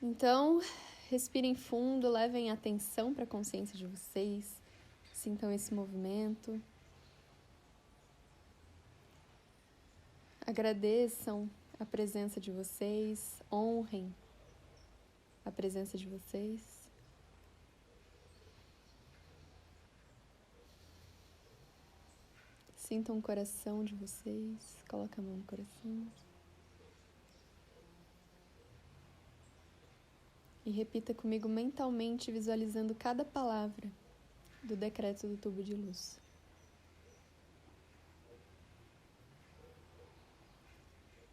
Então, respirem fundo, levem atenção para a consciência de vocês, sintam esse movimento. Agradeçam a presença de vocês, honrem a presença de vocês. Sintam o coração de vocês, coloca a mão no coração. E repita comigo mentalmente, visualizando cada palavra do decreto do tubo de luz.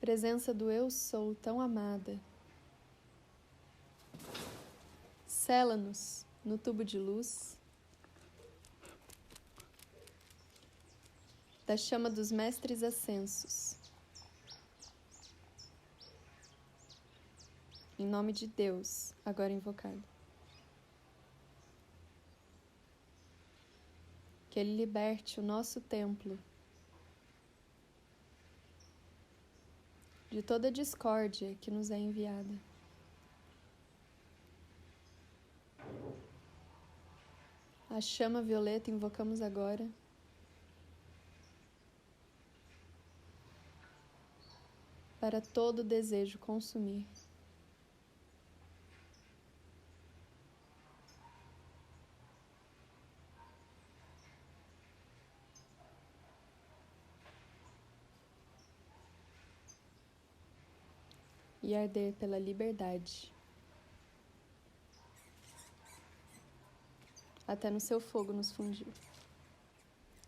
Presença do Eu Sou tão amada, sela-nos no tubo de luz da chama dos mestres ascensos. Em nome de Deus, agora invocado. Que Ele liberte o nosso templo de toda discórdia que nos é enviada. A chama violeta invocamos agora. Para todo desejo consumir. E arder pela liberdade. Até no seu fogo nos fundir.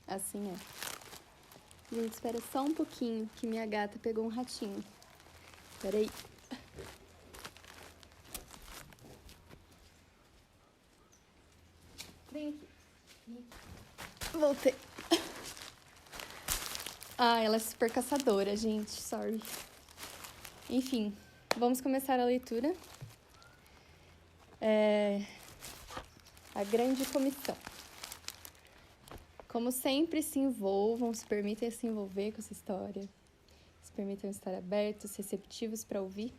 Assim é. Gente, espera só um pouquinho que minha gata pegou um ratinho. Espera aí. Vem aqui. Voltei. Ela é super caçadora, gente. Sorry. Enfim, vamos começar a leitura. A grande comissão. Como sempre, se envolvam, se permitem se envolver com essa história. Se permitam estar abertos, receptivos para ouvir.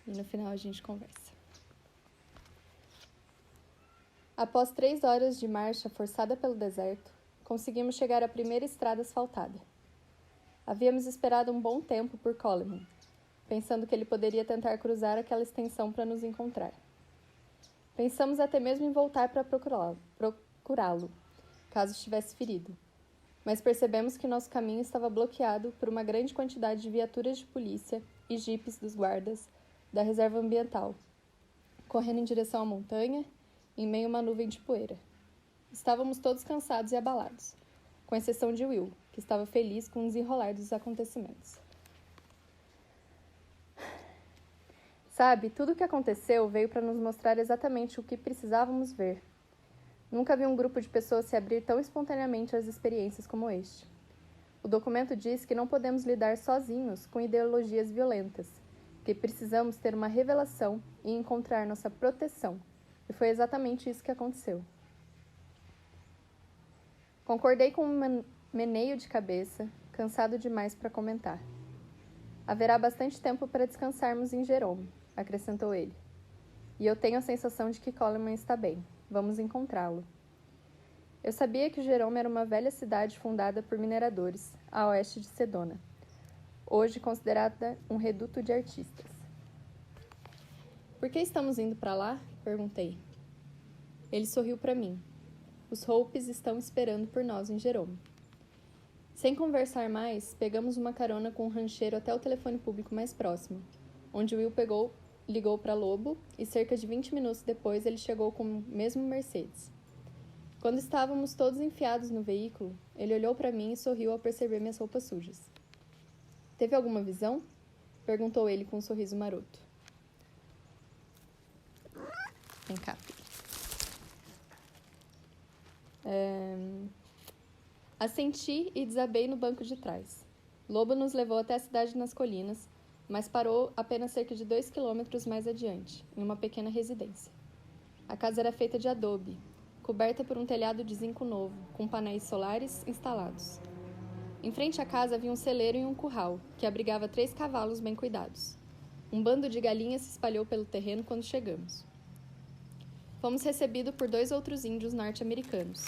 E no final a gente conversa. Após 3 horas de marcha forçada pelo deserto, conseguimos chegar à primeira estrada asfaltada. Havíamos esperado um bom tempo por Coleman, pensando que ele poderia tentar cruzar aquela extensão para nos encontrar. Pensamos até mesmo em voltar para procurá-lo, caso estivesse ferido. Mas percebemos que nosso caminho estava bloqueado por uma grande quantidade de viaturas de polícia e jipes dos guardas da reserva ambiental, correndo em direção à montanha, em meio a uma nuvem de poeira. Estávamos todos cansados e abalados, com exceção de Will, que estava feliz com o desenrolar dos acontecimentos. Sabe, tudo o que aconteceu veio para nos mostrar exatamente o que precisávamos ver. Nunca vi um grupo de pessoas se abrir tão espontaneamente às experiências como este. O documento diz que não podemos lidar sozinhos com ideologias violentas, que precisamos ter uma revelação e encontrar nossa proteção. E foi exatamente isso que aconteceu. Concordei com um meneio de cabeça, cansado demais para comentar. Haverá bastante tempo para descansarmos em Jerome, acrescentou ele. E eu tenho a sensação de que Coleman está bem. Vamos encontrá-lo. Eu sabia que Jerome era uma velha cidade fundada por mineradores, a oeste de Sedona, hoje considerada um reduto de artistas. Por que estamos indo para lá? Perguntei. Ele sorriu para mim. Os Hopes estão esperando por nós em Jerome. Sem conversar mais, pegamos uma carona com um rancheiro até o telefone público mais próximo, onde Will ligou para Lobo e cerca de 20 minutos depois ele chegou com o mesmo Mercedes. Quando estávamos todos enfiados no veículo, ele olhou para mim e sorriu ao perceber minhas roupas sujas. Teve alguma visão? Perguntou ele com um sorriso maroto. Vem cá, filho. Assenti e desabei no banco de trás. Lobo nos levou até a cidade nas colinas, mas parou apenas cerca de 2 quilômetros mais adiante, em uma pequena residência. A casa era feita de adobe, coberta por um telhado de zinco novo, com painéis solares instalados. Em frente à casa havia um celeiro e um curral, que abrigava 3 cavalos bem cuidados. Um bando de galinhas se espalhou pelo terreno quando chegamos. Fomos recebidos por 2 outros índios norte-americanos,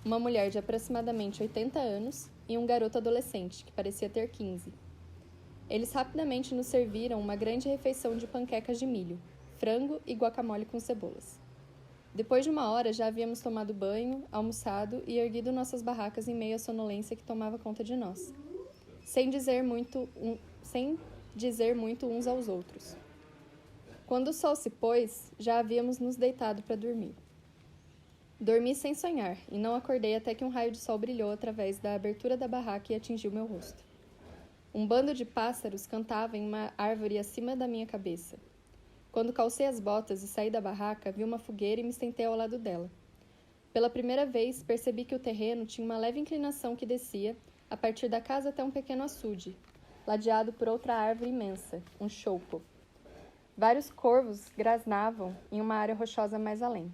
uma mulher de aproximadamente 80 anos e um garoto adolescente, que parecia ter 15. Eles rapidamente nos serviram uma grande refeição de panquecas de milho, frango e guacamole com cebolas. Depois de 1 hora, já havíamos tomado banho, almoçado e erguido nossas barracas em meio à sonolência que tomava conta de nós, sem dizer muito uns aos outros. Quando o sol se pôs, já havíamos nos deitado para dormir. Dormi sem sonhar e não acordei até que um raio de sol brilhou através da abertura da barraca e atingiu meu rosto. Um bando de pássaros cantava em uma árvore acima da minha cabeça. Quando calcei as botas e saí da barraca, vi uma fogueira e me sentei ao lado dela. Pela primeira vez, percebi que o terreno tinha uma leve inclinação que descia, a partir da casa até um pequeno açude, ladeado por outra árvore imensa, um choupo. Vários corvos grasnavam em uma área rochosa mais além.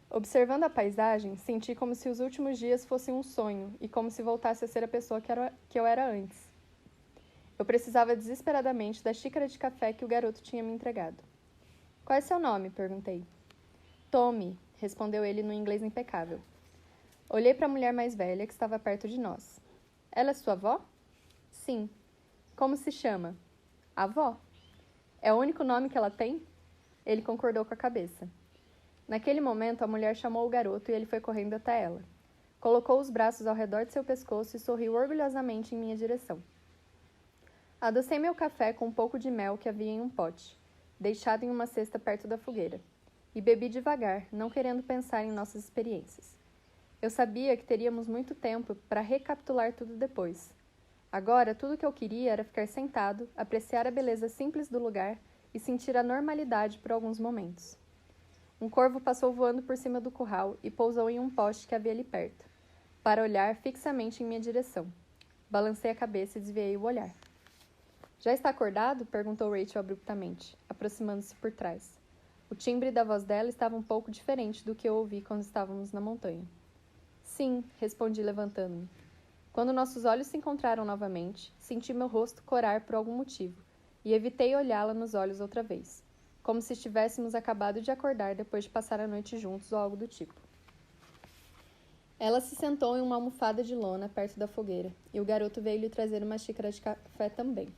Observando a paisagem, senti como se os últimos dias fossem um sonho e como se voltasse a ser a pessoa que eu era antes. Eu precisava desesperadamente da xícara de café que o garoto tinha me entregado. Qual é seu nome? Perguntei. Tommy, respondeu ele no inglês impecável. Olhei para a mulher mais velha que estava perto de nós. Ela é sua avó? Sim. Como se chama? Avó. É o único nome que ela tem? Ele concordou com a cabeça. Naquele momento, a mulher chamou o garoto e ele foi correndo até ela. Colocou os braços ao redor de seu pescoço e sorriu orgulhosamente em minha direção. Adocei meu café com um pouco de mel que havia em um pote, deixado em uma cesta perto da fogueira, e bebi devagar, não querendo pensar em nossas experiências. Eu sabia que teríamos muito tempo para recapitular tudo depois. Agora, tudo o que eu queria era ficar sentado, apreciar a beleza simples do lugar e sentir a normalidade por alguns momentos. Um corvo passou voando por cima do curral e pousou em um poste que havia ali perto, para olhar fixamente em minha direção. Balancei a cabeça e desviei o olhar. Já está acordado? Perguntou Rachel abruptamente, aproximando-se por trás. O timbre da voz dela estava um pouco diferente do que eu ouvi quando estávamos na montanha. Sim, respondi levantando-me. Quando nossos olhos se encontraram novamente, senti meu rosto corar por algum motivo e evitei olhá-la nos olhos outra vez, como se estivéssemos acabado de acordar depois de passar a noite juntos ou algo do tipo. Ela se sentou em uma almofada de lona perto da fogueira e o garoto veio lhe trazer uma xícara de café também.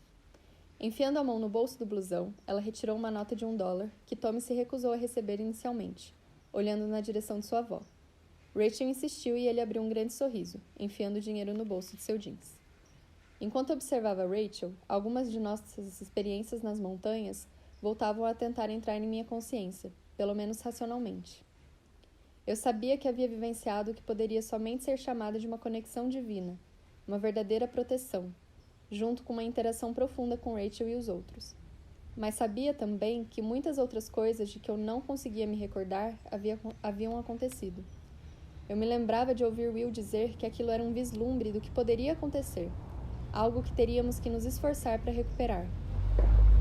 Enfiando a mão no bolso do blusão, ela retirou uma nota de $1 que Tommy se recusou a receber inicialmente, olhando na direção de sua avó. Rachel insistiu e ele abriu um grande sorriso, enfiando o dinheiro no bolso de seu jeans. Enquanto observava Rachel, algumas de nossas experiências nas montanhas voltavam a tentar entrar em minha consciência, pelo menos racionalmente. Eu sabia que havia vivenciado o que poderia somente ser chamado de uma conexão divina, uma verdadeira proteção, junto com uma interação profunda com Rachel e os outros. Mas sabia também que muitas outras coisas de que eu não conseguia me recordar haviam acontecido. Eu me lembrava de ouvir Will dizer que aquilo era um vislumbre do que poderia acontecer, algo que teríamos que nos esforçar para recuperar.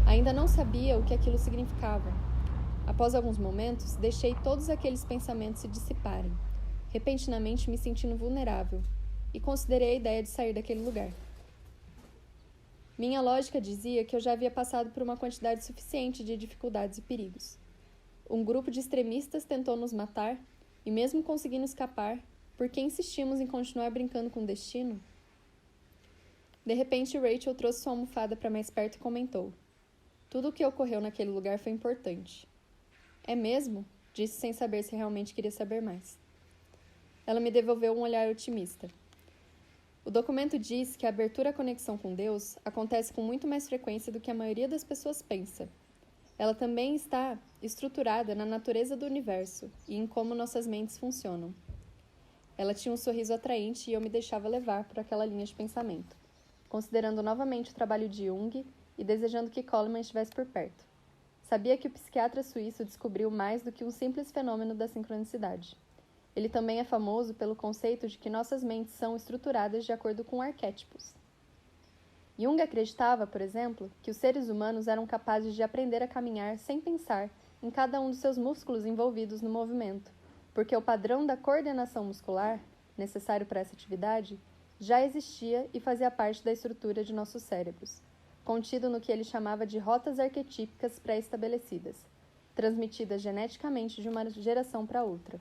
Ainda não sabia o que aquilo significava. Após alguns momentos, deixei todos aqueles pensamentos se dissiparem, repentinamente me sentindo vulnerável, e considerei a ideia de sair daquele lugar. Minha lógica dizia que eu já havia passado por uma quantidade suficiente de dificuldades e perigos. Um grupo de extremistas tentou nos matar, e mesmo conseguindo escapar, por que insistimos em continuar brincando com o destino? De repente, Rachel trouxe sua almofada para mais perto e comentou. Tudo o que ocorreu naquele lugar foi importante. É mesmo? Disse sem saber se realmente queria saber mais. Ela me devolveu um olhar otimista. O documento diz que a abertura à conexão com Deus acontece com muito mais frequência do que a maioria das pessoas pensa. Ela também está estruturada na natureza do universo e em como nossas mentes funcionam. Ela tinha um sorriso atraente e eu me deixava levar por aquela linha de pensamento, considerando novamente o trabalho de Jung e desejando que Coleman estivesse por perto. Sabia que o psiquiatra suíço descobriu mais do que um simples fenômeno da sincronicidade. Ele também é famoso pelo conceito de que nossas mentes são estruturadas de acordo com arquétipos. Jung acreditava, por exemplo, que os seres humanos eram capazes de aprender a caminhar sem pensar em cada um dos seus músculos envolvidos no movimento, porque o padrão da coordenação muscular, necessário para essa atividade, já existia e fazia parte da estrutura de nossos cérebros. contido no que ele chamava de rotas arquetípicas pré-estabelecidas, transmitidas geneticamente de uma geração para outra.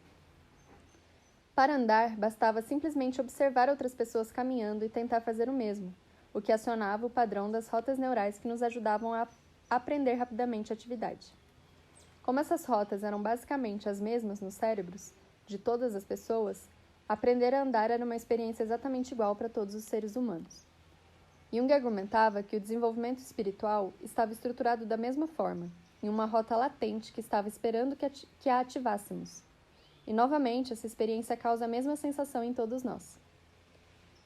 Para andar, bastava simplesmente observar outras pessoas caminhando e tentar fazer o mesmo, o que acionava o padrão das rotas neurais que nos ajudavam a aprender rapidamente a atividade. Como essas rotas eram basicamente as mesmas nos cérebros de todas as pessoas, aprender a andar era uma experiência exatamente igual para todos os seres humanos. Jung argumentava que o desenvolvimento espiritual estava estruturado da mesma forma, em uma rota latente que estava esperando que a ativássemos. E, novamente, essa experiência causa a mesma sensação em todos nós.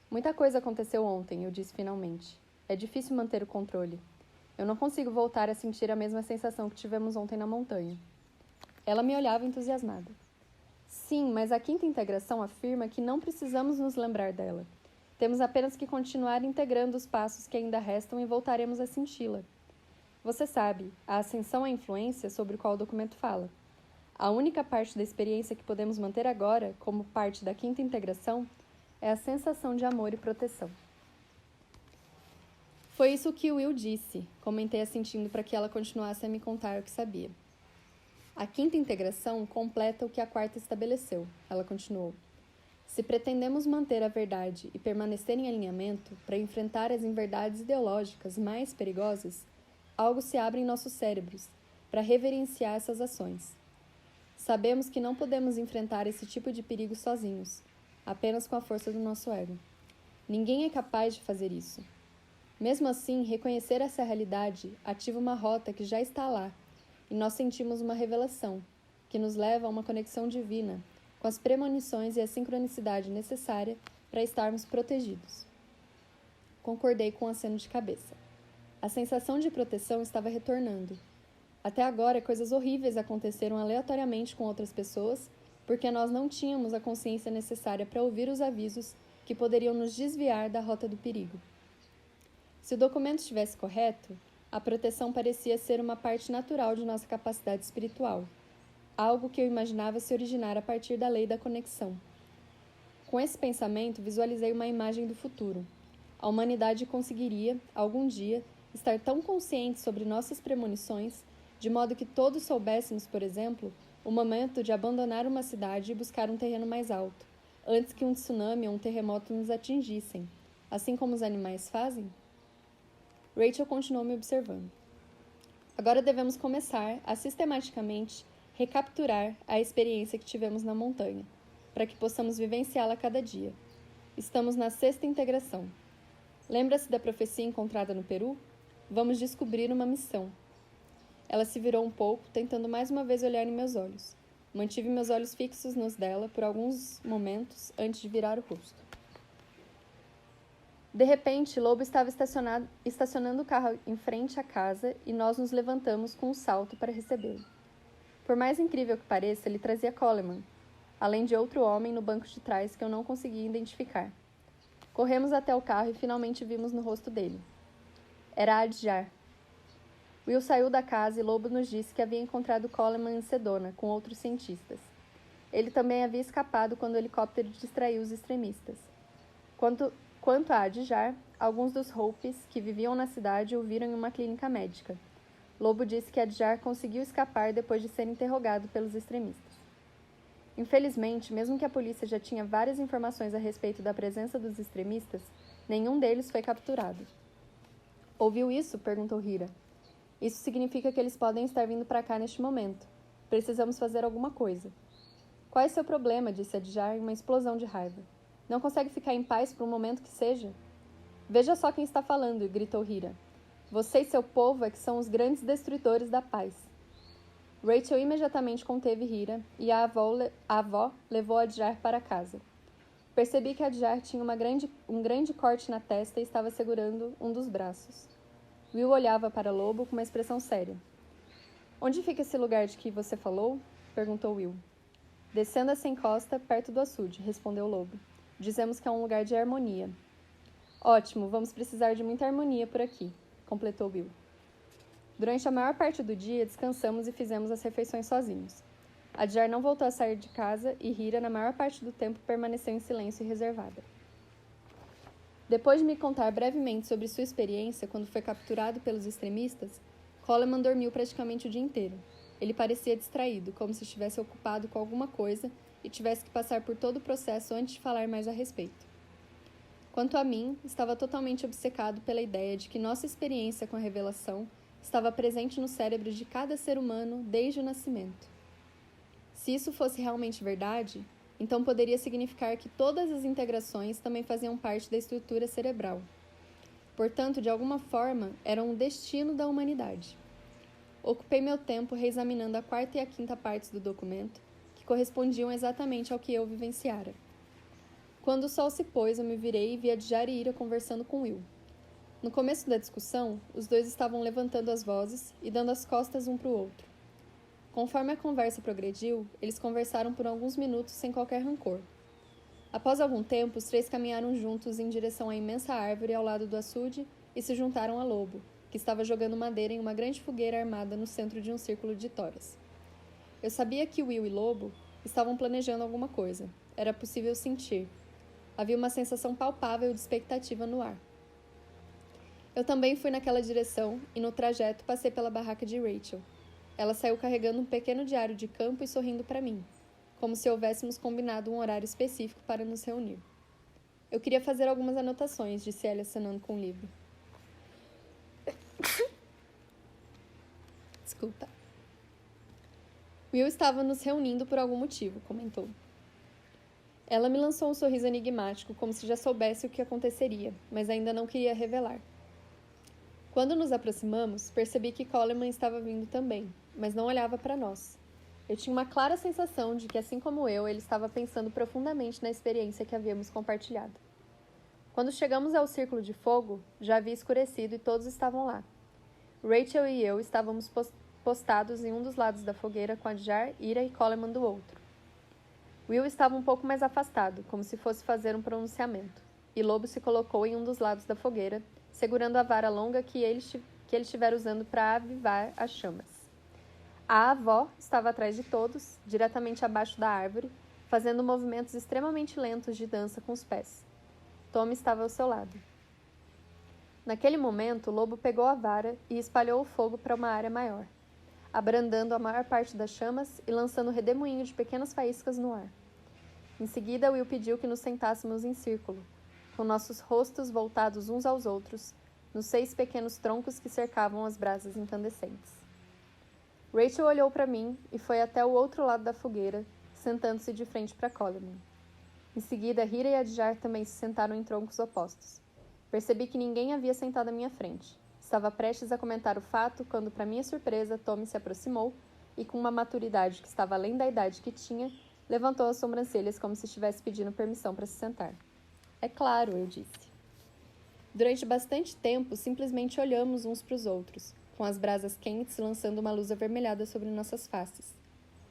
Muita coisa aconteceu ontem, eu disse finalmente. É difícil manter o controle. Eu não consigo voltar a sentir a mesma sensação que tivemos ontem na montanha. Ela me olhava entusiasmada. Sim, mas a quinta integração afirma que não precisamos nos lembrar dela. Temos apenas que continuar integrando os passos que ainda restam e voltaremos a senti-la. Você sabe, a ascensão à influência sobre o qual o documento fala. A única parte da experiência que podemos manter agora, como parte da quinta integração, é a sensação de amor e proteção. Foi isso que Will disse, comentei assentindo para que ela continuasse a me contar o que sabia. A quinta integração completa o que a quarta estabeleceu, ela continuou. Se pretendemos manter a verdade e permanecer em alinhamento para enfrentar as inverdades ideológicas mais perigosas, algo se abre em nossos cérebros para reverenciar essas ações. Sabemos que não podemos enfrentar esse tipo de perigo sozinhos, apenas com a força do nosso ego. Ninguém é capaz de fazer isso. Mesmo assim, reconhecer essa realidade ativa uma rota que já está lá, e nós sentimos uma revelação, que nos leva a uma conexão divina, com as premonições e a sincronicidade necessária para estarmos protegidos. Concordei com um aceno de cabeça. A sensação de proteção estava retornando. Até agora, coisas horríveis aconteceram aleatoriamente com outras pessoas, porque nós não tínhamos a consciência necessária para ouvir os avisos que poderiam nos desviar da rota do perigo. Se o documento estivesse correto, a proteção parecia ser uma parte natural de nossa capacidade espiritual, algo que eu imaginava se originar a partir da lei da conexão. Com esse pensamento, visualizei uma imagem do futuro. A humanidade conseguiria, algum dia, estar tão consciente sobre nossas premonições, de modo que todos soubéssemos, por exemplo, o momento de abandonar uma cidade e buscar um terreno mais alto, antes que um tsunami ou um terremoto nos atingissem, assim como os animais fazem? Rachel continuou me observando. Agora devemos começar a sistematicamente recapturar a experiência que tivemos na montanha, para que possamos vivenciá-la cada dia. Estamos na sexta integração. Lembra-se da profecia encontrada no Peru? Vamos descobrir uma missão. Ela se virou um pouco, tentando mais uma vez olhar em meus olhos. Mantive meus olhos fixos nos dela por alguns momentos antes de virar o rosto. De repente, Lobo estava estacionando o carro em frente à casa e nós nos levantamos com um salto para recebê-lo. Por mais incrível que pareça, ele trazia Coleman, além de outro homem no banco de trás que eu não conseguia identificar. Corremos até o carro e finalmente vimos no rosto dele. Era Adjar. Will saiu da casa e Lobo nos disse que havia encontrado Coleman em Sedona, com outros cientistas. Ele também havia escapado quando o helicóptero distraiu os extremistas. Quanto a Adjar, alguns dos Hopes que viviam na cidade o viram em uma clínica médica. Lobo disse que Adjar conseguiu escapar depois de ser interrogado pelos extremistas. Infelizmente, mesmo que a polícia já tinha várias informações a respeito da presença dos extremistas, nenhum deles foi capturado. Ouviu isso? Perguntou Hira. Isso significa que eles podem estar vindo para cá neste momento. Precisamos fazer alguma coisa. Qual é seu problema? Disse Adjar em uma explosão de raiva. Não consegue ficar em paz por um momento que seja? Veja só quem está falando, gritou Hira. Você e seu povo é que são os grandes destruidores da paz. Rachel imediatamente conteve Hira e a avó levou Adjar para casa. Percebi que Adjar tinha um grande corte na testa e estava segurando um dos braços. Will olhava para Lobo com uma expressão séria. Onde fica esse lugar de que você falou? Perguntou Will. Descendo essa encosta, perto do açude, respondeu Lobo. Dizemos que é um lugar de harmonia. Ótimo, vamos precisar de muita harmonia por aqui, completou Will. Durante a maior parte do dia, descansamos e fizemos as refeições sozinhos. Adjar não voltou a sair de casa e Hira, na maior parte do tempo, permaneceu em silêncio e reservada. Depois de me contar brevemente sobre sua experiência quando foi capturado pelos extremistas, Coleman dormiu praticamente o dia inteiro. Ele parecia distraído, como se estivesse ocupado com alguma coisa e tivesse que passar por todo o processo antes de falar mais a respeito. Quanto a mim, estava totalmente obcecado pela ideia de que nossa experiência com a revelação estava presente no cérebro de cada ser humano desde o nascimento. Se isso fosse realmente verdade, então poderia significar que todas as integrações também faziam parte da estrutura cerebral. Portanto, de alguma forma, eram um destino da humanidade. Ocupei meu tempo reexaminando a quarta e a quinta partes do documento, que correspondiam exatamente ao que eu vivenciara. Quando o sol se pôs, eu me virei e vi a Djari conversando com Will. No começo da discussão, os dois estavam levantando as vozes e dando as costas um para o outro. Conforme a conversa progrediu, eles conversaram por alguns minutos sem qualquer rancor. Após algum tempo, os três caminharam juntos em direção à imensa árvore ao lado do açude e se juntaram a Lobo, que estava jogando madeira em uma grande fogueira armada no centro de um círculo de toras. Eu sabia que Will e Lobo estavam planejando alguma coisa. Era possível sentir. Havia uma sensação palpável de expectativa no ar. Eu também fui naquela direção e, no trajeto, passei pela barraca de Rachel. Ela saiu carregando um pequeno diário de campo e sorrindo para mim, como se houvéssemos combinado um horário específico para nos reunir. Eu queria fazer algumas anotações, disse ela acenando com o livro. Desculpa. Will estava nos reunindo por algum motivo, comentou. Ela me lançou um sorriso enigmático, como se já soubesse o que aconteceria, mas ainda não queria revelar. Quando nos aproximamos, percebi que Coleman estava vindo também, mas não olhava para nós. Eu tinha uma clara sensação de que, assim como eu, ele estava pensando profundamente na experiência que havíamos compartilhado. Quando chegamos ao círculo de fogo, já havia escurecido e todos estavam lá. Rachel e eu estávamos postados em um dos lados da fogueira com a Jar, Ira e Coleman do outro. Will estava um pouco mais afastado, como se fosse fazer um pronunciamento, e Lobo se colocou em um dos lados da fogueira, segurando a vara longa que ele estivera usando para avivar as chamas. A avó estava atrás de todos, diretamente abaixo da árvore, fazendo movimentos extremamente lentos de dança com os pés. Tom estava ao seu lado. Naquele momento, o Lobo pegou a vara e espalhou o fogo para uma área maior, abrandando a maior parte das chamas e lançando um redemoinho de pequenas faíscas no ar. Em seguida, Will pediu que nos sentássemos em círculo, com nossos rostos voltados uns aos outros, nos 6 pequenos troncos que cercavam as brasas incandescentes. Rachel olhou para mim e foi até o outro lado da fogueira, sentando-se de frente para Coleman. Em seguida, Hira e Adjar também se sentaram em troncos opostos. Percebi que ninguém havia sentado à minha frente. Estava prestes a comentar o fato quando, para minha surpresa, Tommy se aproximou e, com uma maturidade que estava além da idade que tinha, levantou as sobrancelhas como se estivesse pedindo permissão para se sentar. É claro, eu disse. Durante bastante tempo, simplesmente olhamos uns para os outros, com as brasas quentes lançando uma luz avermelhada sobre nossas faces.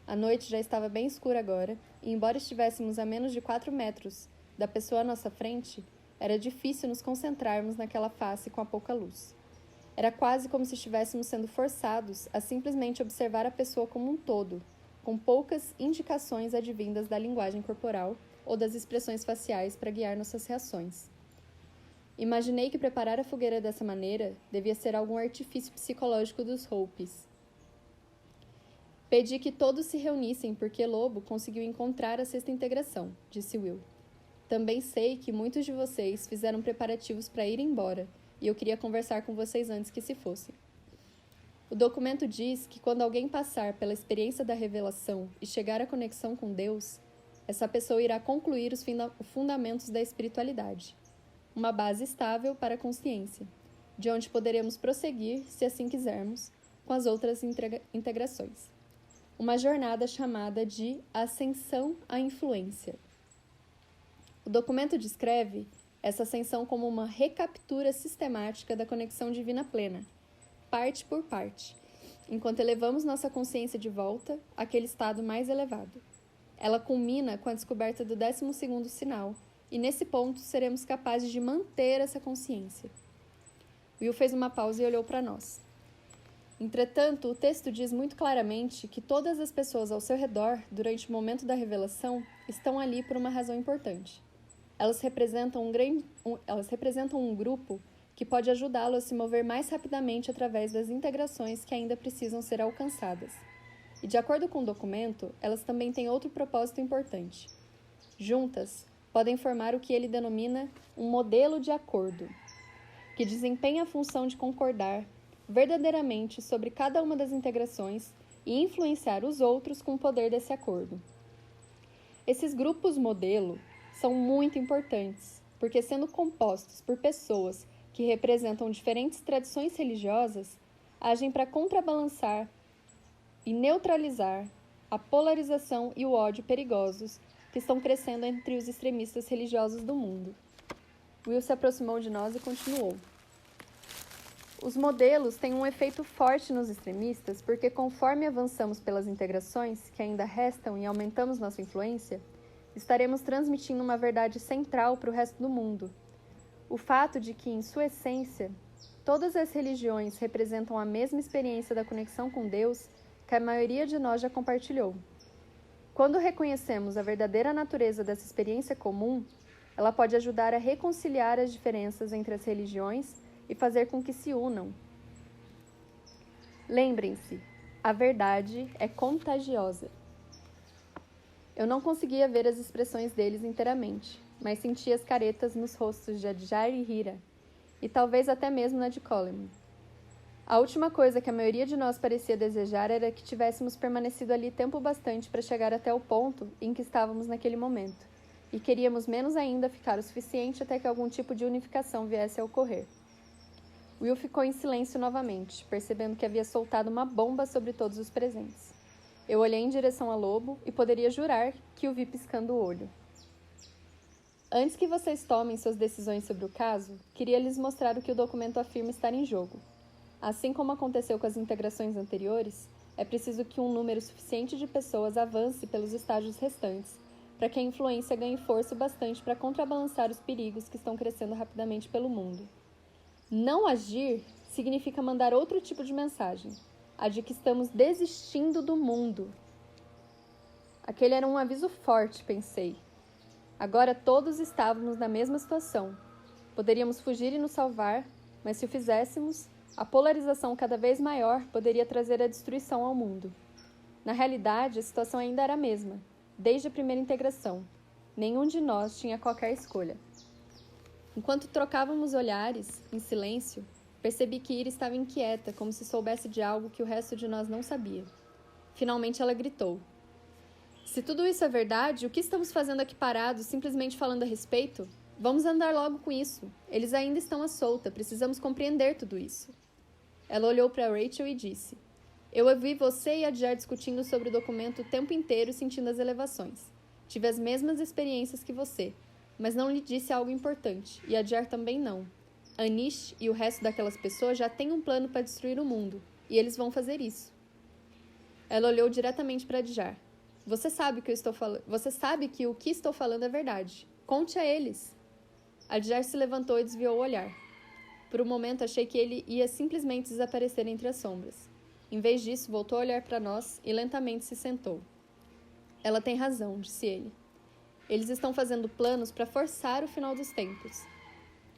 A noite já estava bem escura agora, e embora estivéssemos a menos de 4 metros da pessoa à nossa frente, era difícil nos concentrarmos naquela face com a pouca luz. Era quase como se estivéssemos sendo forçados a simplesmente observar a pessoa como um todo, com poucas indicações advindas da linguagem corporal ou das expressões faciais para guiar nossas reações. Imaginei que preparar a fogueira dessa maneira devia ser algum artifício psicológico dos Hopis. Pedi que todos se reunissem porque Lobo conseguiu encontrar a sexta integração, disse Will. Também sei que muitos de vocês fizeram preparativos para ir embora, e eu queria conversar com vocês antes que se fossem. O documento diz que quando alguém passar pela experiência da revelação e chegar à conexão com Deus, essa pessoa irá concluir os fundamentos da espiritualidade, uma base estável para a consciência, de onde poderemos prosseguir, se assim quisermos, com as outras integrações. Uma jornada chamada de Ascensão à Influência. O documento descreve essa ascensão como uma recaptura sistemática da conexão divina plena, parte por parte, enquanto elevamos nossa consciência de volta àquele estado mais elevado. Ela culmina com a descoberta do 12º sinal, e nesse ponto seremos capazes de manter essa consciência. Will fez uma pausa e olhou para nós. Entretanto, o texto diz muito claramente que todas as pessoas ao seu redor, durante o momento da revelação, estão ali por uma razão importante. Elas representam um grupo que pode ajudá-lo a se mover mais rapidamente através das integrações que ainda precisam ser alcançadas. E, de acordo com o documento, elas também têm outro propósito importante. Juntas, podem formar o que ele denomina um modelo de acordo, que desempenha a função de concordar verdadeiramente sobre cada uma das integrações e influenciar os outros com o poder desse acordo. Esses grupos modelo são muito importantes, porque sendo compostos por pessoas que representam diferentes tradições religiosas, agem para contrabalançar e neutralizar a polarização e o ódio perigosos que estão crescendo entre os extremistas religiosos do mundo. Will se aproximou de nós e continuou. Os modelos têm um efeito forte nos extremistas porque, conforme avançamos pelas integrações que ainda restam e aumentamos nossa influência, estaremos transmitindo uma verdade central para o resto do mundo. O fato de que, em sua essência, todas as religiões representam a mesma experiência da conexão com Deus que a maioria de nós já compartilhou. Quando reconhecemos a verdadeira natureza dessa experiência comum, ela pode ajudar a reconciliar as diferenças entre as religiões e fazer com que se unam. Lembrem-se, a verdade é contagiosa. Eu não conseguia ver as expressões deles inteiramente, mas sentia as caretas nos rostos de Adjar e Hira, e talvez até mesmo na de Coleman. A última coisa que a maioria de nós parecia desejar era que tivéssemos permanecido ali tempo bastante para chegar até o ponto em que estávamos naquele momento, e queríamos menos ainda ficar o suficiente até que algum tipo de unificação viesse a ocorrer. Will ficou em silêncio novamente, percebendo que havia soltado uma bomba sobre todos os presentes. Eu olhei em direção a Lobo e poderia jurar que o vi piscando o olho. Antes que vocês tomem suas decisões sobre o caso, queria lhes mostrar o que o documento afirma estar em jogo. Assim como aconteceu com as integrações anteriores, é preciso que um número suficiente de pessoas avance pelos estágios restantes, para que a influência ganhe força o bastante para contrabalançar os perigos que estão crescendo rapidamente pelo mundo. Não agir significa mandar outro tipo de mensagem, a de que estamos desistindo do mundo. Aquele era um aviso forte, pensei. Agora todos estávamos na mesma situação. Poderíamos fugir e nos salvar, mas se o fizéssemos, a polarização cada vez maior poderia trazer a destruição ao mundo. Na realidade, a situação ainda era a mesma, desde a primeira integração. Nenhum de nós tinha qualquer escolha. Enquanto trocávamos olhares, em silêncio, percebi que Ira estava inquieta, como se soubesse de algo que o resto de nós não sabia. Finalmente ela gritou. Se tudo isso é verdade, o que estamos fazendo aqui parados, simplesmente falando a respeito? Vamos andar logo com isso. Eles ainda estão à solta, precisamos compreender tudo isso. Ela olhou para Rachel e disse, eu ouvi você e a Adjar discutindo sobre o documento o tempo inteiro sentindo as elevações. Tive as mesmas experiências que você, mas não lhe disse algo importante, e a Adjar também não. Anish e o resto daquelas pessoas já têm um plano para destruir o mundo, e eles vão fazer isso. Ela olhou diretamente para Adjar. Você sabe que o que estou falando é verdade. Conte a eles. Adjar se levantou e desviou o olhar. Por um momento achei que ele ia simplesmente desaparecer entre as sombras. Em vez disso, voltou a olhar para nós e lentamente se sentou. Ela tem razão, disse ele. Eles estão fazendo planos para forçar o final dos tempos.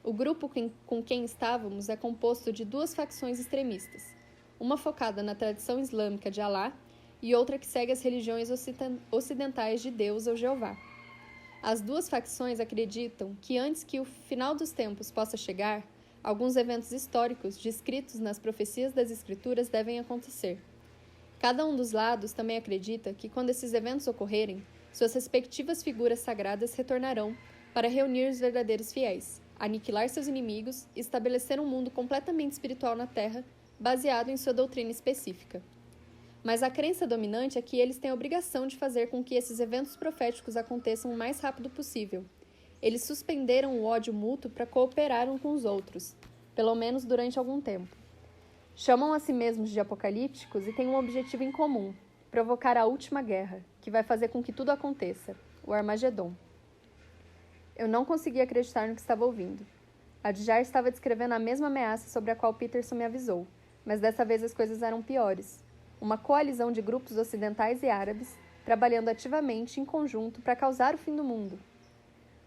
O grupo com quem estávamos é composto de duas facções extremistas, uma focada na tradição islâmica de Alá e outra que segue as religiões ocidentais de Deus ou Jeová. As duas facções acreditam que antes que o final dos tempos possa chegar, alguns eventos históricos descritos nas profecias das Escrituras devem acontecer. Cada um dos lados também acredita que quando esses eventos ocorrerem, suas respectivas figuras sagradas retornarão para reunir os verdadeiros fiéis, aniquilar seus inimigos e estabelecer um mundo completamente espiritual na Terra, baseado em sua doutrina específica. Mas a crença dominante é que eles têm a obrigação de fazer com que esses eventos proféticos aconteçam o mais rápido possível. Eles suspenderam o ódio mútuo para cooperar uns com os outros, pelo menos durante algum tempo. Chamam a si mesmos de apocalípticos e têm um objetivo em comum, provocar a última guerra, que vai fazer com que tudo aconteça, o Armagedon. Eu não conseguia acreditar no que estava ouvindo. Adjar estava descrevendo a mesma ameaça sobre a qual Peterson me avisou, mas dessa vez as coisas eram piores. Uma coalizão de grupos ocidentais e árabes, trabalhando ativamente em conjunto para causar o fim do mundo.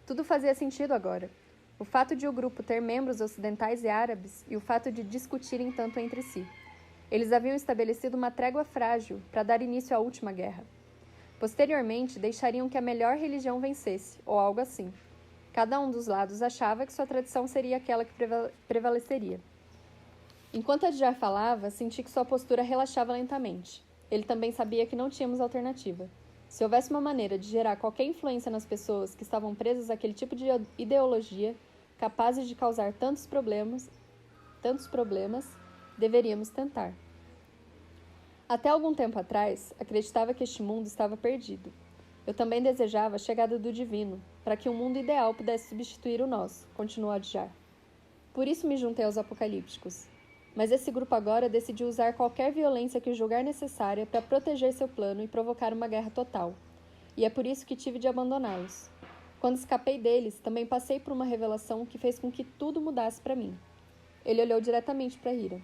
Tudo fazia sentido agora. O fato de o grupo ter membros ocidentais e árabes e o fato de discutirem tanto entre si. Eles haviam estabelecido uma trégua frágil para dar início à última guerra. Posteriormente, deixariam que a melhor religião vencesse, ou algo assim. Cada um dos lados achava que sua tradição seria aquela que prevaleceria. Enquanto Adjar falava, senti que sua postura relaxava lentamente. Ele também sabia que não tínhamos alternativa. Se houvesse uma maneira de gerar qualquer influência nas pessoas que estavam presas àquele tipo de ideologia, capazes de causar tantos problemas, deveríamos tentar. Até algum tempo atrás, acreditava que este mundo estava perdido. Eu também desejava a chegada do divino, para que um mundo ideal pudesse substituir o nosso, continuou Adjar. Por isso me juntei aos apocalípticos. Mas esse grupo agora decidiu usar qualquer violência que julgar necessária para proteger seu plano e provocar uma guerra total. E é por isso que tive de abandoná-los. Quando escapei deles, também passei por uma revelação que fez com que tudo mudasse para mim. Ele olhou diretamente para Hira,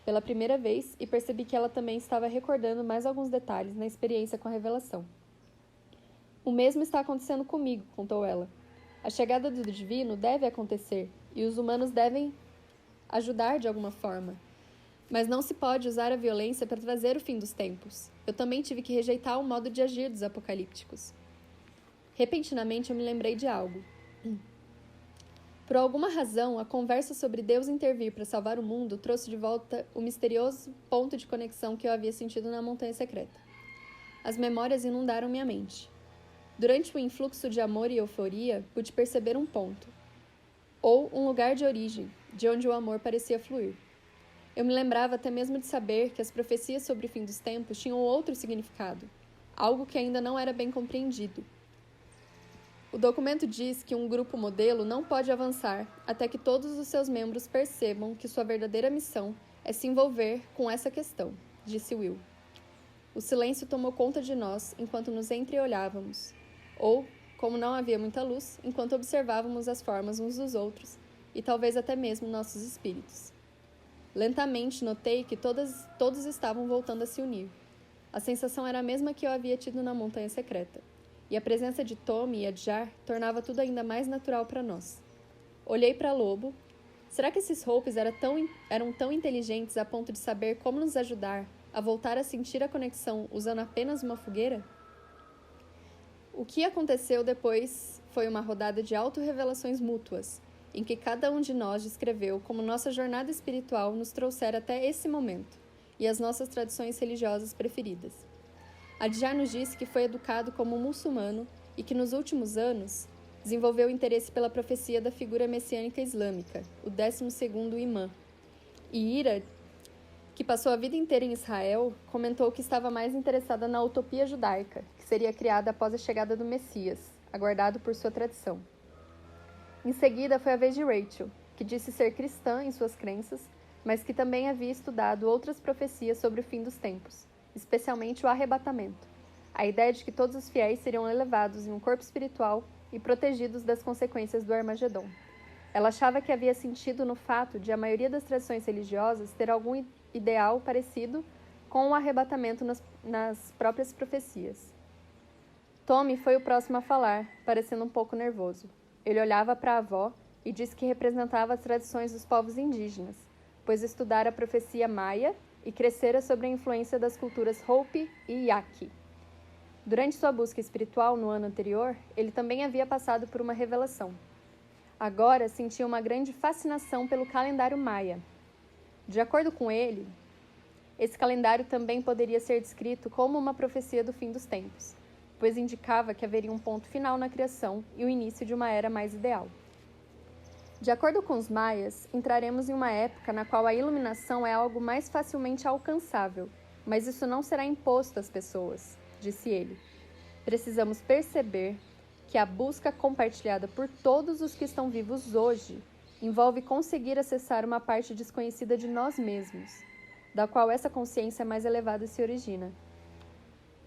pela primeira vez, e percebi que ela também estava recordando mais alguns detalhes na experiência com a revelação. O mesmo está acontecendo comigo, contou ela. A chegada do divino deve acontecer, e os humanos devem ajudar de alguma forma. Mas não se pode usar a violência para trazer o fim dos tempos. Eu também tive que rejeitar o modo de agir dos apocalípticos. Repentinamente eu me lembrei de algo. Por alguma razão, a conversa sobre Deus intervir para salvar o mundo trouxe de volta o misterioso ponto de conexão que eu havia sentido na Montanha Secreta. As memórias inundaram minha mente. Durante o influxo de amor e euforia, pude perceber um ponto, ou um lugar de origem, de onde o amor parecia fluir. Eu me lembrava até mesmo de saber que as profecias sobre o fim dos tempos tinham outro significado, algo que ainda não era bem compreendido. O documento diz que um grupo modelo não pode avançar até que todos os seus membros percebam que sua verdadeira missão é se envolver com essa questão, disse Will. O silêncio tomou conta de nós enquanto nos entreolhávamos, ou, como não havia muita luz, enquanto observávamos as formas uns dos outros e talvez até mesmo nossos espíritos. Lentamente notei que todos estavam voltando a se unir. A sensação era a mesma que eu havia tido na Montanha Secreta. E a presença de Tommy e Adjar tornava tudo ainda mais natural para nós. Olhei para Lobo. Será que esses Hopes eram tão inteligentes a ponto de saber como nos ajudar a voltar a sentir a conexão usando apenas uma fogueira? O que aconteceu depois foi uma rodada de autorrevelações mútuas, em que cada um de nós descreveu como nossa jornada espiritual nos trouxera até esse momento, e as nossas tradições religiosas preferidas. Adjar nos disse que foi educado como muçulmano e que nos últimos anos desenvolveu interesse pela profecia da figura messiânica islâmica, o 12º imã. E Ira, que passou a vida inteira em Israel, comentou que estava mais interessada na utopia judaica, que seria criada após a chegada do Messias, aguardado por sua tradição. Em seguida foi a vez de Rachel, que disse ser cristã em suas crenças, mas que também havia estudado outras profecias sobre o fim dos tempos, especialmente o arrebatamento, a ideia de que todos os fiéis seriam elevados em um corpo espiritual e protegidos das consequências do Armagedon. Ela achava que havia sentido no fato de a maioria das tradições religiosas ter algum ideal parecido com o arrebatamento nas próprias profecias. Tommy foi o próximo a falar, parecendo um pouco nervoso. Ele olhava para a avó e disse que representava as tradições dos povos indígenas, pois estudara a profecia maia e crescera sob a influência das culturas Hopi e Yaqui. Durante sua busca espiritual no ano anterior, ele também havia passado por uma revelação. Agora sentia uma grande fascinação pelo calendário maia. De acordo com ele, esse calendário também poderia ser descrito como uma profecia do fim dos tempos, pois indicava que haveria um ponto final na criação e o início de uma era mais ideal. De acordo com os maias, entraremos em uma época na qual a iluminação é algo mais facilmente alcançável, mas isso não será imposto às pessoas, disse ele. Precisamos perceber que a busca compartilhada por todos os que estão vivos hoje envolve conseguir acessar uma parte desconhecida de nós mesmos, da qual essa consciência mais elevada se origina.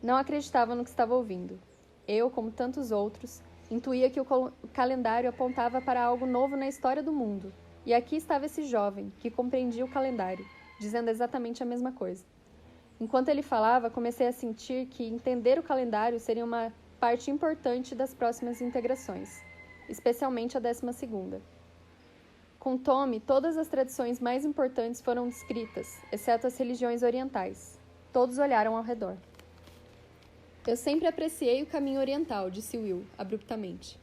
Não acreditava no que estava ouvindo. Eu, como tantos outros, intuía que o calendário apontava para algo novo na história do mundo, e aqui estava esse jovem, que compreendia o calendário, dizendo exatamente a mesma coisa. Enquanto ele falava, comecei a sentir que entender o calendário seria uma parte importante das próximas integrações. especialmente a 12ª. Com Tommy, todas as tradições mais importantes foram descritas, exceto as religiões orientais. Todos olharam ao redor. Eu sempre apreciei o caminho oriental, disse Will, abruptamente.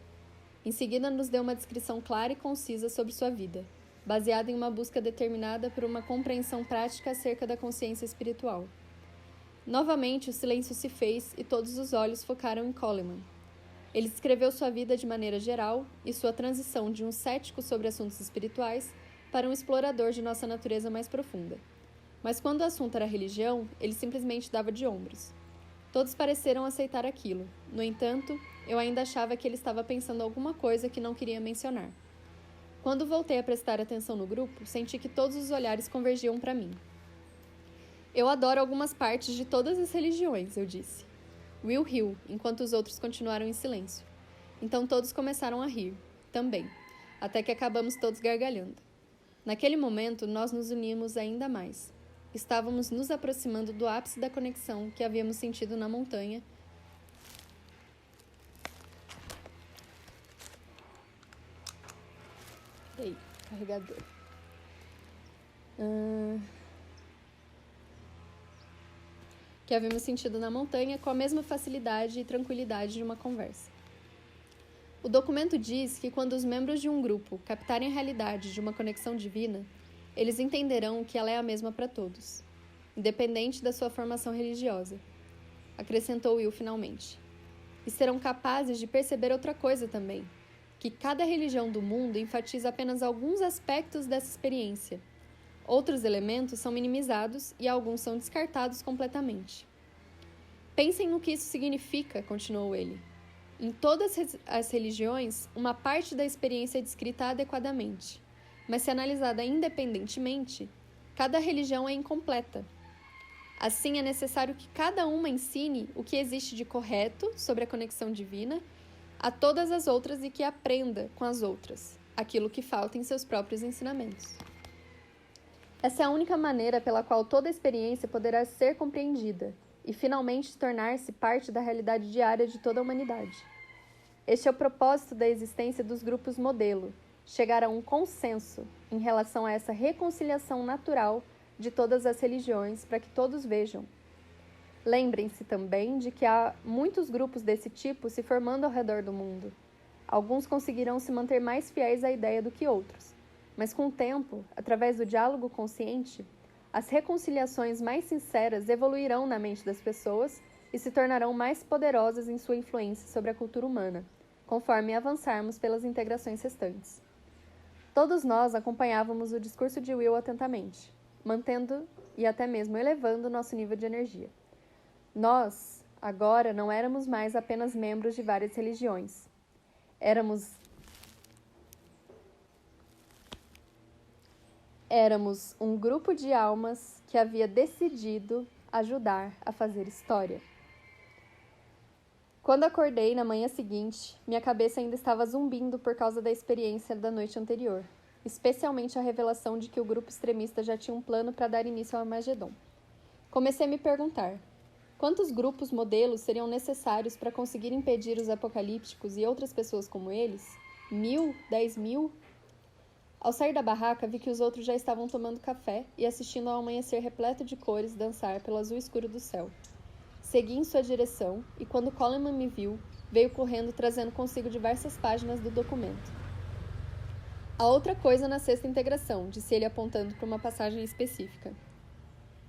Em seguida, nos deu uma descrição clara e concisa sobre sua vida, baseada em uma busca determinada por uma compreensão prática acerca da consciência espiritual. Novamente, o silêncio se fez e todos os olhos focaram em Coleman. Ele descreveu sua vida de maneira geral e sua transição de um cético sobre assuntos espirituais para um explorador de nossa natureza mais profunda. Mas quando o assunto era religião, ele simplesmente dava de ombros. Todos pareceram aceitar aquilo. No entanto, eu ainda achava que ele estava pensando alguma coisa que não queria mencionar. Quando voltei a prestar atenção no grupo, senti que todos os olhares convergiam para mim. Eu adoro algumas partes de todas as religiões, eu disse. Will riu, enquanto os outros continuaram em silêncio. Então todos começaram a rir, também, até que acabamos todos gargalhando. Naquele momento, nós nos unimos ainda mais. Estávamos nos aproximando do ápice da conexão que havíamos sentido na montanha. Ei, carregador. Que havíamos sentido na montanha com a mesma facilidade e tranquilidade de uma conversa. O documento diz que quando os membros de um grupo captarem a realidade de uma conexão divina, eles entenderão que ela é a mesma para todos, independente da sua formação religiosa, acrescentou Will finalmente. E serão capazes de perceber outra coisa também, que cada religião do mundo enfatiza apenas alguns aspectos dessa experiência. Outros elementos são minimizados e alguns são descartados completamente. Pensem no que isso significa, continuou ele. Em todas as religiões, uma parte da experiência é descrita adequadamente, mas se analisada independentemente, cada religião é incompleta. Assim, é necessário que cada uma ensine o que existe de correto sobre a conexão divina a todas as outras e que aprenda com as outras aquilo que falta em seus próprios ensinamentos. Essa é a única maneira pela qual toda experiência poderá ser compreendida e finalmente tornar-se parte da realidade diária de toda a humanidade. Este é o propósito da existência dos grupos modelo, chegar a um consenso em relação a essa reconciliação natural de todas as religiões para que todos vejam. Lembrem-se também de que há muitos grupos desse tipo se formando ao redor do mundo. Alguns conseguirão se manter mais fiéis à ideia do que outros. Mas com o tempo, através do diálogo consciente, as reconciliações mais sinceras evoluirão na mente das pessoas e se tornarão mais poderosas em sua influência sobre a cultura humana, conforme avançarmos pelas integrações restantes. Todos nós acompanhávamos o discurso de Will atentamente, mantendo e até mesmo elevando nosso nível de energia. Nós, agora, não éramos mais apenas membros de várias religiões. Éramos um grupo de almas que havia decidido ajudar a fazer história. Quando acordei na manhã seguinte, minha cabeça ainda estava zumbindo por causa da experiência da noite anterior, especialmente a revelação de que o grupo extremista já tinha um plano para dar início ao Armagedon. Comecei a me perguntar, quantos grupos modelos seriam necessários para conseguir impedir os apocalípticos e outras pessoas como eles? 1.000? 10.000? Ao sair da barraca, vi que os outros já estavam tomando café e assistindo ao amanhecer repleto de cores dançar pelo azul escuro do céu. Segui em sua direção e, quando Coleman me viu, veio correndo trazendo consigo diversas páginas do documento. Há outra coisa na sexta integração, disse ele apontando para uma passagem específica.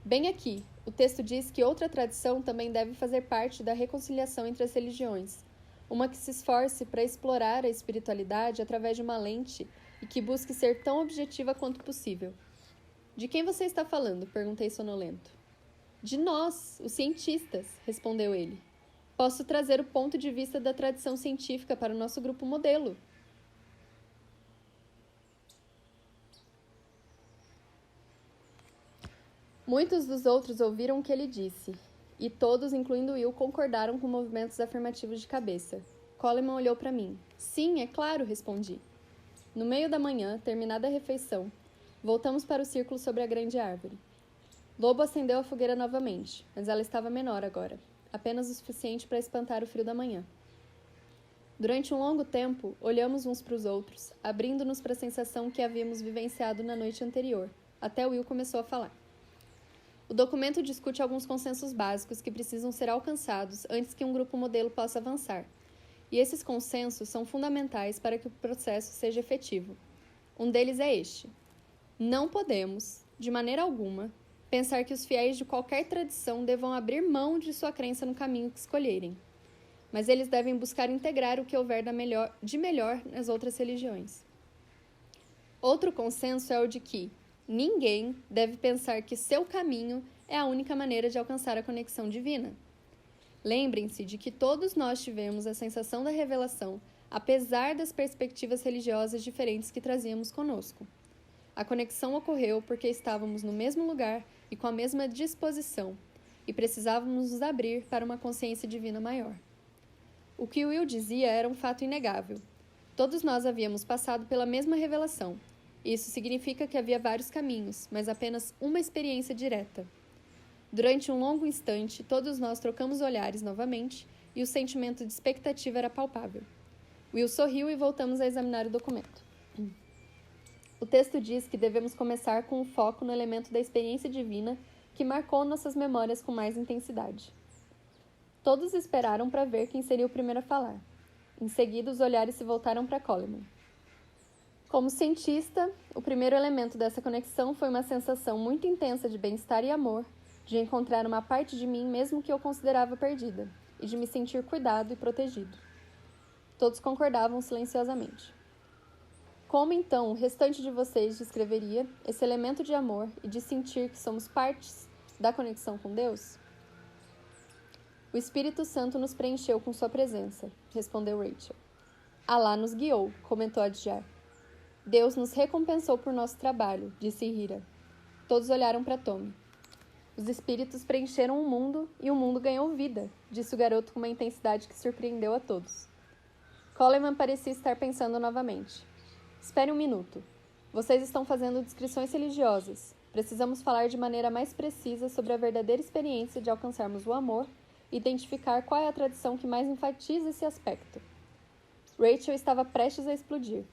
Bem aqui, o texto diz que outra tradição também deve fazer parte da reconciliação entre as religiões, uma que se esforce para explorar a espiritualidade através de uma lente e que busque ser tão objetiva quanto possível. De quem você está falando? Perguntei sonolento. De nós, os cientistas, respondeu ele. Posso trazer o ponto de vista da tradição científica para o nosso grupo modelo. Muitos dos outros ouviram o que ele disse, e todos, incluindo Will, concordaram com movimentos afirmativos de cabeça. Coleman olhou para mim. Sim, é claro, respondi. No meio da manhã, terminada a refeição, voltamos para o círculo sobre a grande árvore. Lobo acendeu a fogueira novamente, mas ela estava menor agora, apenas o suficiente para espantar o frio da manhã. Durante um longo tempo, olhamos uns para os outros, abrindo-nos para a sensação que havíamos vivenciado na noite anterior, até Will começou a falar. O documento discute alguns consensos básicos que precisam ser alcançados antes que um grupo modelo possa avançar, e esses consensos são fundamentais para que o processo seja efetivo. Um deles é este: não podemos, de maneira alguma, pensar que os fiéis de qualquer tradição devam abrir mão de sua crença no caminho que escolherem, mas eles devem buscar integrar o que houver de melhor nas outras religiões. Outro consenso é o de que ninguém deve pensar que seu caminho é a única maneira de alcançar a conexão divina. Lembrem-se de que todos nós tivemos a sensação da revelação, apesar das perspectivas religiosas diferentes que trazíamos conosco. A conexão ocorreu porque estávamos no mesmo lugar e com a mesma disposição, e precisávamos nos abrir para uma consciência divina maior. O que Will dizia era um fato inegável. Todos nós havíamos passado pela mesma revelação. Isso significa que havia vários caminhos, mas apenas uma experiência direta. Durante um longo instante, todos nós trocamos olhares novamente e o sentimento de expectativa era palpável. Will sorriu e voltamos a examinar o documento. O texto diz que devemos começar com o foco no elemento da experiência divina que marcou nossas memórias com mais intensidade. Todos esperaram para ver quem seria o primeiro a falar. Em seguida, os olhares se voltaram para Coleman. Como cientista, o primeiro elemento dessa conexão foi uma sensação muito intensa de bem-estar e amor, de encontrar uma parte de mim mesmo que eu considerava perdida, e de me sentir cuidado e protegido. Todos concordavam silenciosamente. Como, então, o restante de vocês descreveria esse elemento de amor e de sentir que somos partes da conexão com Deus? O Espírito Santo nos preencheu com sua presença, respondeu Rachel. Alá nos guiou, comentou Adjar. Deus nos recompensou por nosso trabalho, disse Hira. Todos olharam para Tommy. Os espíritos preencheram o mundo e o mundo ganhou vida, disse o garoto com uma intensidade que surpreendeu a todos. Coleman parecia estar pensando novamente. Espere um minuto. Vocês estão fazendo descrições religiosas. Precisamos falar de maneira mais precisa sobre a verdadeira experiência de alcançarmos o amor e identificar qual é a tradição que mais enfatiza esse aspecto. Rachel estava prestes a explodir.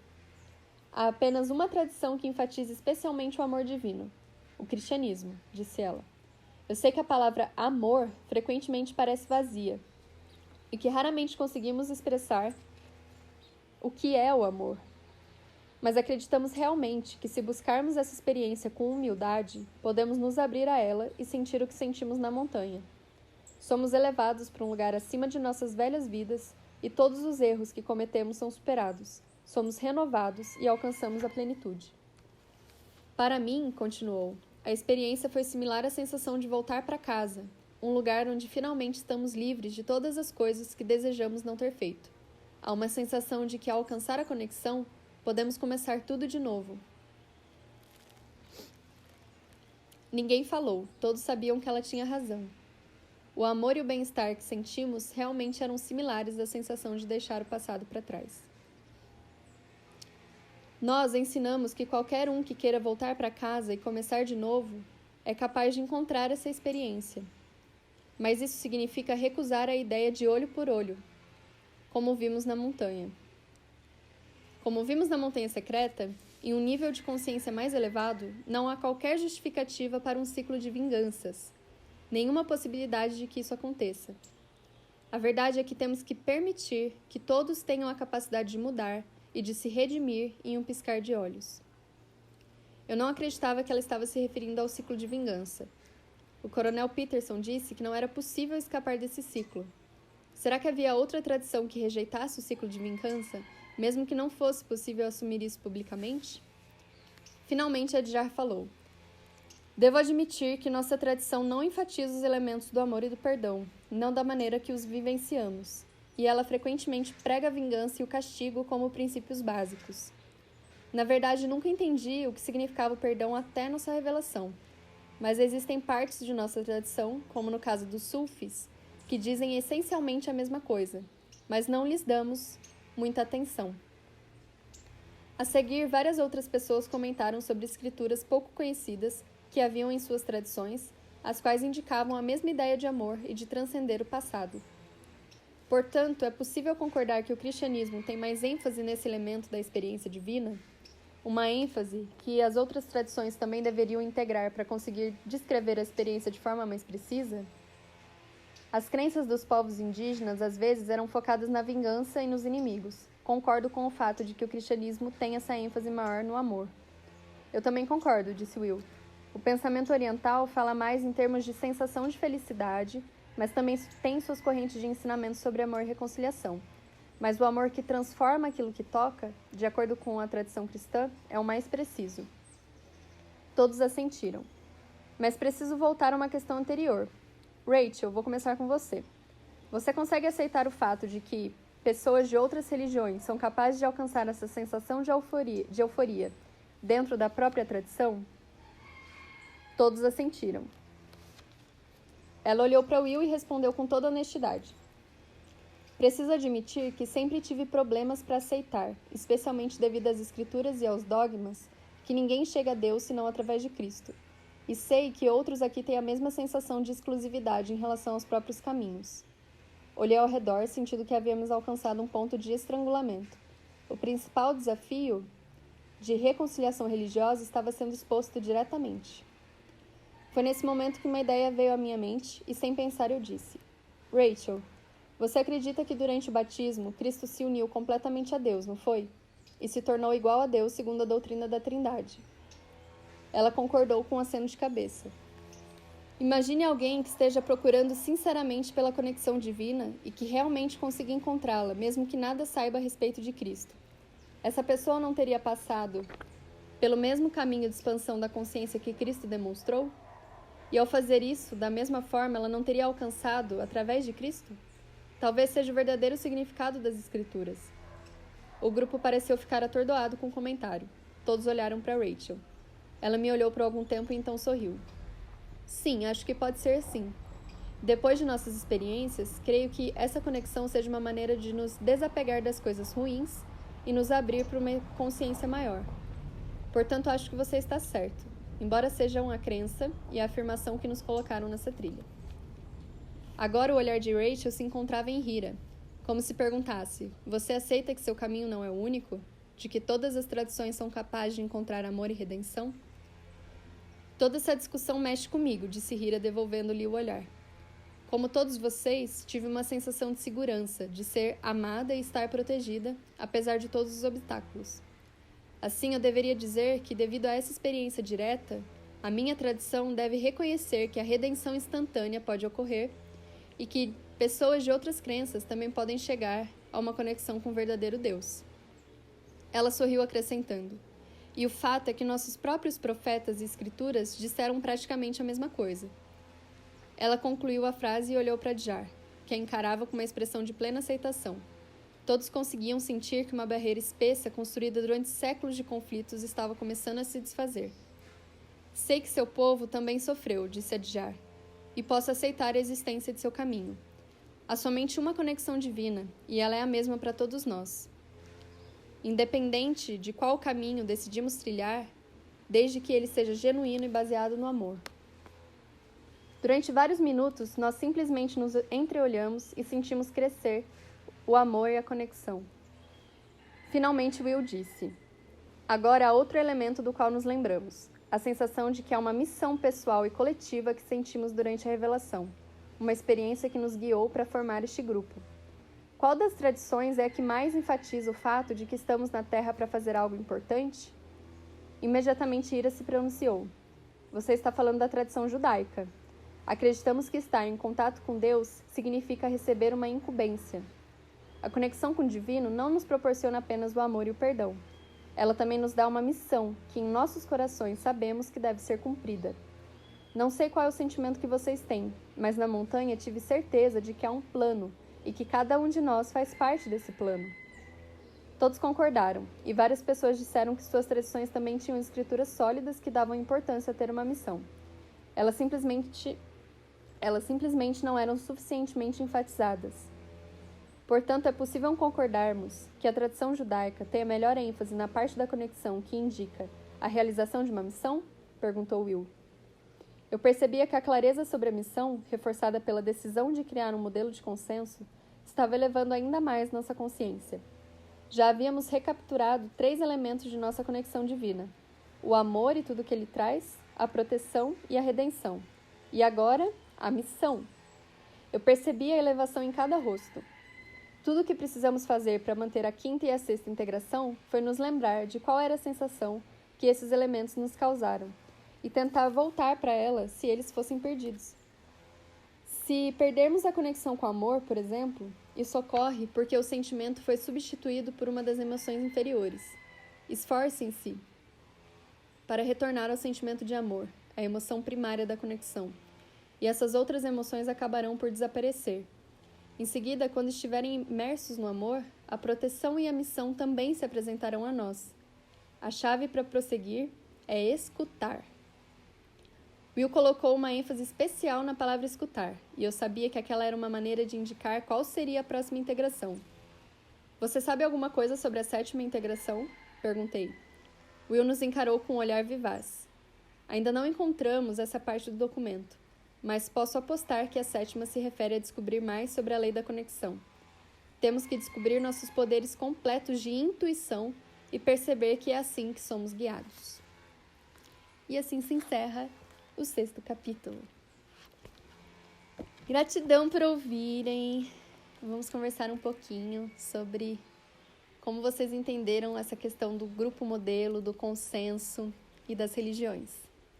Há apenas uma tradição que enfatiza especialmente o amor divino, o cristianismo, disse ela. Eu sei que a palavra amor frequentemente parece vazia e que raramente conseguimos expressar o que é o amor. Mas acreditamos realmente que se buscarmos essa experiência com humildade, podemos nos abrir a ela e sentir o que sentimos na montanha. Somos elevados para um lugar acima de nossas velhas vidas e todos os erros que cometemos são superados. Somos renovados e alcançamos a plenitude. Para mim, continuou, a experiência foi similar à sensação de voltar para casa, um lugar onde finalmente estamos livres de todas as coisas que desejamos não ter feito. Há uma sensação de que, ao alcançar a conexão, podemos começar tudo de novo. Ninguém falou, todos sabiam que ela tinha razão. O amor e o bem-estar que sentimos realmente eram similares à sensação de deixar o passado para trás. Nós ensinamos que qualquer um que queira voltar para casa e começar de novo é capaz de encontrar essa experiência. Mas isso significa recusar a ideia de olho por olho, como vimos na montanha. Como vimos na montanha secreta, em um nível de consciência mais elevado, não há qualquer justificativa para um ciclo de vinganças, nenhuma possibilidade de que isso aconteça. A verdade é que temos que permitir que todos tenham a capacidade de mudar e de se redimir em um piscar de olhos. Eu não acreditava que ela estava se referindo ao ciclo de vingança. O coronel Peterson disse que não era possível escapar desse ciclo. Será que havia outra tradição que rejeitasse o ciclo de vingança, mesmo que não fosse possível assumir isso publicamente? Finalmente, Adjar falou. Devo admitir que nossa tradição não enfatiza os elementos do amor e do perdão, não da maneira que os vivenciamos, e ela frequentemente prega a vingança e o castigo como princípios básicos. Na verdade, nunca entendi o que significava o perdão até nossa revelação, mas existem partes de nossa tradição, como no caso dos sufis, que dizem essencialmente a mesma coisa, mas não lhes damos muita atenção. A seguir, várias outras pessoas comentaram sobre escrituras pouco conhecidas que haviam em suas tradições, as quais indicavam a mesma ideia de amor e de transcender o passado. Portanto, é possível concordar que o cristianismo tem mais ênfase nesse elemento da experiência divina? Uma ênfase que as outras tradições também deveriam integrar para conseguir descrever a experiência de forma mais precisa? As crenças dos povos indígenas às vezes eram focadas na vingança e nos inimigos. Concordo com o fato de que o cristianismo tem essa ênfase maior no amor. Eu também concordo, disse Will. O pensamento oriental fala mais em termos de sensação de felicidade, mas também tem suas correntes de ensinamentos sobre amor e reconciliação. Mas o amor que transforma aquilo que toca, de acordo com a tradição cristã, é o mais preciso. Todos assentiram. Mas preciso voltar a uma questão anterior. Rachel, vou começar com você. Você consegue aceitar o fato de que pessoas de outras religiões são capazes de alcançar essa sensação de euforia dentro da própria tradição? Todos assentiram. Ela olhou para Will e respondeu com toda honestidade. Preciso admitir que sempre tive problemas para aceitar, especialmente devido às escrituras e aos dogmas, que ninguém chega a Deus senão através de Cristo. E sei que outros aqui têm a mesma sensação de exclusividade em relação aos próprios caminhos. Olhei ao redor, sentindo que havíamos alcançado um ponto de estrangulamento. O principal desafio de reconciliação religiosa estava sendo exposto diretamente. Foi nesse momento que uma ideia veio à minha mente e, sem pensar, eu disse: Rachel, você acredita que durante o batismo Cristo se uniu completamente a Deus, não foi? E se tornou igual a Deus segundo a doutrina da Trindade. Ela concordou com um aceno de cabeça. Imagine alguém que esteja procurando sinceramente pela conexão divina e que realmente consiga encontrá-la, mesmo que nada saiba a respeito de Cristo. Essa pessoa não teria passado pelo mesmo caminho de expansão da consciência que Cristo demonstrou? E ao fazer isso, da mesma forma, ela não teria alcançado através de Cristo? Talvez seja o verdadeiro significado das Escrituras. O grupo pareceu ficar atordoado com o comentário. Todos olharam para Rachel. Ela me olhou por algum tempo e então sorriu. Sim, acho que pode ser sim. Depois de nossas experiências, creio que essa conexão seja uma maneira de nos desapegar das coisas ruins e nos abrir para uma consciência maior. Portanto, acho que você está certo, embora seja uma crença e a afirmação que nos colocaram nessa trilha. Agora o olhar de Rachel se encontrava em Hira, como se perguntasse: você aceita que seu caminho não é o único? De que todas as tradições são capazes de encontrar amor e redenção? Toda essa discussão mexe comigo, disse Hira, devolvendo-lhe o olhar. Como todos vocês, tive uma sensação de segurança, de ser amada e estar protegida, apesar de todos os obstáculos. Assim, eu deveria dizer que, devido a essa experiência direta, a minha tradição deve reconhecer que a redenção instantânea pode ocorrer e que pessoas de outras crenças também podem chegar a uma conexão com o verdadeiro Deus. Ela sorriu, acrescentando: e o fato é que nossos próprios profetas e escrituras disseram praticamente a mesma coisa. Ela concluiu a frase e olhou para Jar, que a encarava com uma expressão de plena aceitação. Todos conseguiam sentir que uma barreira espessa construída durante séculos de conflitos estava começando a se desfazer. Sei que seu povo também sofreu, disse Adjar, e posso aceitar a existência de seu caminho. Há somente uma conexão divina, e ela é a mesma para todos nós. Independente de qual caminho decidimos trilhar, desde que ele seja genuíno e baseado no amor. Durante vários minutos, nós simplesmente nos entreolhamos e sentimos crescer o amor e a conexão. Finalmente Will disse: agora há outro elemento do qual nos lembramos, a sensação de que há uma missão pessoal e coletiva que sentimos durante a revelação, uma experiência que nos guiou para formar este grupo. Qual das tradições é a que mais enfatiza o fato de que estamos na Terra para fazer algo importante? Imediatamente Ira se pronunciou: você está falando da tradição judaica. Acreditamos que estar em contato com Deus significa receber uma incumbência. A conexão com o divino não nos proporciona apenas o amor e o perdão. Ela também nos dá uma missão que em nossos corações sabemos que deve ser cumprida. Não sei qual é o sentimento que vocês têm, mas na montanha tive certeza de que há um plano e que cada um de nós faz parte desse plano. Todos concordaram, e várias pessoas disseram que suas tradições também tinham escrituras sólidas que davam importância a ter uma missão. Elas simplesmente não eram suficientemente enfatizadas. Portanto, é possível concordarmos que a tradição judaica tem a melhor ênfase na parte da conexão que indica a realização de uma missão? Perguntou Will. Eu percebia que a clareza sobre a missão, reforçada pela decisão de criar um modelo de consenso, estava elevando ainda mais nossa consciência. Já havíamos recapturado 3 elementos de nossa conexão divina: o amor e tudo que ele traz, a proteção e a redenção. E agora, a missão. Eu percebi a elevação em cada rosto. Tudo o que precisamos fazer para manter a 5ª e a 6ª integração foi nos lembrar de qual era a sensação que esses elementos nos causaram e tentar voltar para ela se eles fossem perdidos. Se perdermos a conexão com o amor, por exemplo, isso ocorre porque o sentimento foi substituído por uma das emoções inferiores. Esforcem-se para retornar ao sentimento de amor, a emoção primária da conexão, e essas outras emoções acabarão por desaparecer. Em seguida, quando estiverem imersos no amor, a proteção e a missão também se apresentarão a nós. A chave para prosseguir é escutar. Will colocou uma ênfase especial na palavra escutar, e eu sabia que aquela era uma maneira de indicar qual seria a próxima integração. Você sabe alguma coisa sobre a 7ª integração? Perguntei. Will nos encarou com um olhar vivaz. Ainda não encontramos essa parte do documento, mas posso apostar que a 7ª se refere a descobrir mais sobre a lei da conexão. Temos que descobrir nossos poderes completos de intuição e perceber que é assim que somos guiados. E assim se encerra o 6º capítulo. Gratidão por ouvirem. Vamos conversar um pouquinho sobre como vocês entenderam essa questão do grupo modelo, do consenso e das religiões.